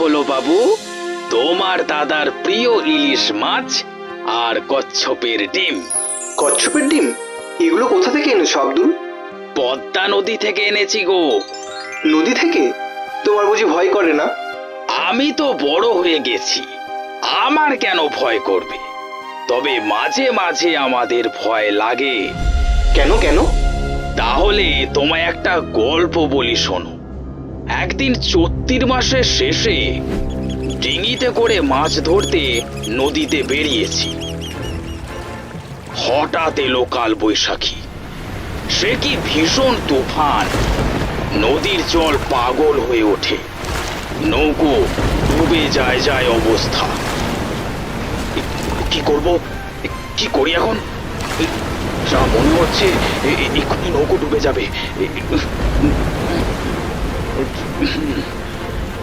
হলো বাবু, তোমার দাদার প্রিয় ইলিশ মাছ আর কচ্ছপের ডিম। কচ্ছপের ডিম? এগুলো কোথা থেকে এনেছো আব্দুল? পদ্মা নদী থেকে এনেছি গো। নদী থেকে? তোমার বুঝি ভয় করে না? আমি তো বড় হয়ে গেছি, আমার কেন ভয় করবে? তবে মাঝে মাঝে আমাদের ভয় লাগে। কেন কেন? তাহলে তোমায় একটা গল্প বলি, শোনো। একদিন চৈত্র মাসের শেষে ডিঙিতে করে মাছ ধরতে নদীতে বেরিয়েছি। হঠাৎ এলো কাল বৈশাখী। সে কি ভীষণ তুফান! নদীর জল পাগল হয়ে ওঠে, নৌকো ডুবে যায় যায় অবস্থা। কি করব, কি করি এখন? যা মনে হচ্ছে এক্ষুনি নৌকো ডুবে যাবে।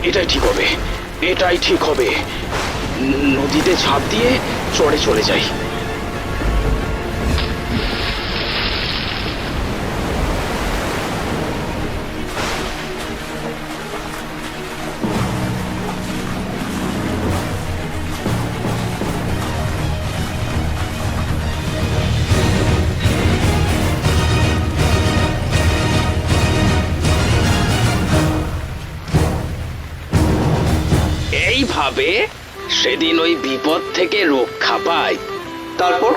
এটাই ঠিক হবে, এটাই ঠিক হবে। নদীতে ঝাঁপ দিয়ে চড়ে চলে যাই। এইভাবে সেদিন ওই বিপদ থেকে রক্ষা পাই। তারপর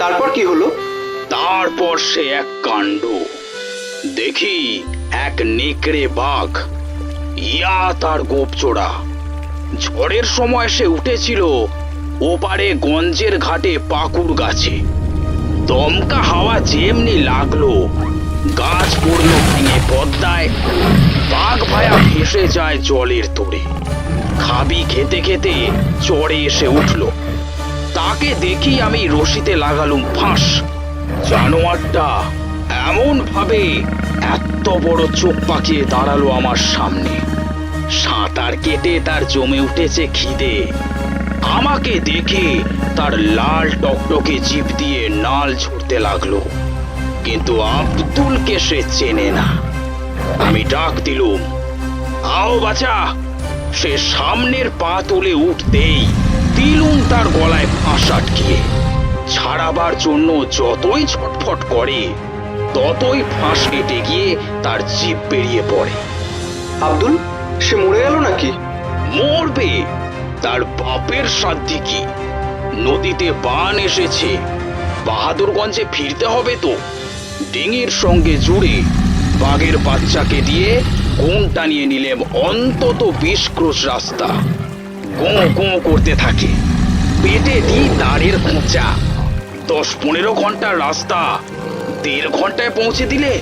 তারপর কি হলো? তারপর সে এক কাণ্ড দেখি, এক নেকড়ে বাঘ, ইয়া তার গোপচোড়া। ঝড়ের সময় সে উঠেছিল ওপারে গঞ্জের ঘাটে পাকুড় গাছে। দমকা হাওয়া যেমনি লাগলো, গাছ পড়ল ভেঙে পদ্মায়। বাঘ ভায়া ভেসে যায় জলের তোড়ে। খাবি খেতে খেতে চড়ে এসে উঠল। তাকে দেখি আমি রশিতে লাগালুম ফাঁস। জানোয়ারটা এমন ভাবে এত বড় চোখ পাকিয়ে দাঁড়ালো আমার সামনে। সাঁতার কেটে তার জমে উঠেছে খিদে। আমাকে দেখে তার লাল টকটকে জিভ দিয়ে নাল ঝরতে লাগলো। কিন্তু আব্দুলকে সে চেনে না। আমি ডাক দিলুম, আও বাছা। সে সামনের পা তুলে উঠতেই দিলুম তার গলায় ফাঁস আটকিয়ে। ছাড়াবার জন্য যতই ছটফট করে, ততই ফাঁস কেটে গিয়ে তার জিভ বেরিয়ে পড়ে। আব্দুল, সে মরে গেল নাকি? মরবে, তার বাপের সাধ্যি কি? নদীতে বান এসেছে, বাহাদুরগঞ্জে ফিরতে হবে তো। ডিঙির সঙ্গে জুড়ে বাঘের বাচ্চাকে দিয়ে কোন টানিয়ে নিলেম অন্তত 20 ক্রোশ রাস্তা। গো গো করতে থাকে। পেটে দি দাঁড়ের খোঁচা। 10-15 ঘন্টার রাস্তা 1.5 ঘন্টায় পৌঁছে দিলে।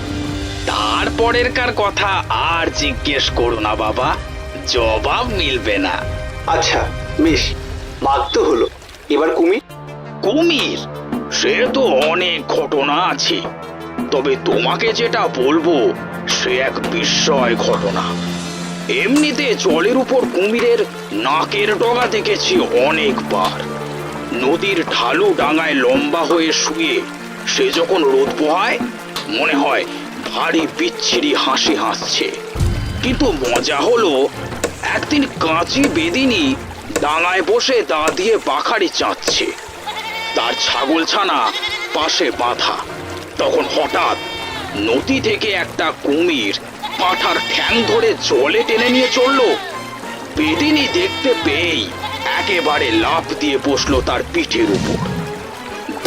তারপরের কার কথা আর জিজ্ঞেস করো না বাবা, জবাব মিলবে না। আচ্ছা বেশ, বাঘ তো হলো, এবার কুমির? কুমির? সে তো অনেক ঘটনা আছে, তবে তোমাকে যেটা বলবো সে এক বিস্ময় ঘটনা। এমনিতে জলের উপর কুমিরের নাকের ডগা দেখেছি অনেকবার। নদীর ঢালু ডাঙায় লম্বা হয়ে শুয়ে সে যখন রোদ পোহায়, মনে হয় ভারী বিচ্ছিরি হাসি হাসছে। কিন্তু মজা হলো, একদিন কাঁচি বেদিনী ডাঙায় বসে দা দিয়ে বাখারি চাঁচছে। তার ছাগল ছানা পাশে বাঁধা। তখন হঠাৎ নদী থেকে একটা কুমির পাঁঠার ঠ্যাং ধরে জলে টেনে নিয়ে চললো। বেদিনী দেখতে পেয়েই একেবারে লাফ দিয়ে বসলো তার পিঠের উপর।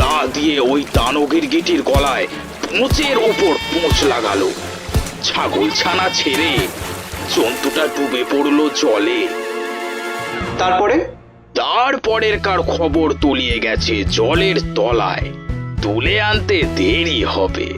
দা দিয়ে ওই দানগীর গিটির গলায় পুঁচের উপর পুঁচ লাগালো। ছাগল ছানা ছেড়ে জন্তুটা ডুবে পড়লো জলে। তারপরে? তারপরের কার খবর তলিয়ে গেছে জলের তলায়। তুলে আনতে দেরি হবে।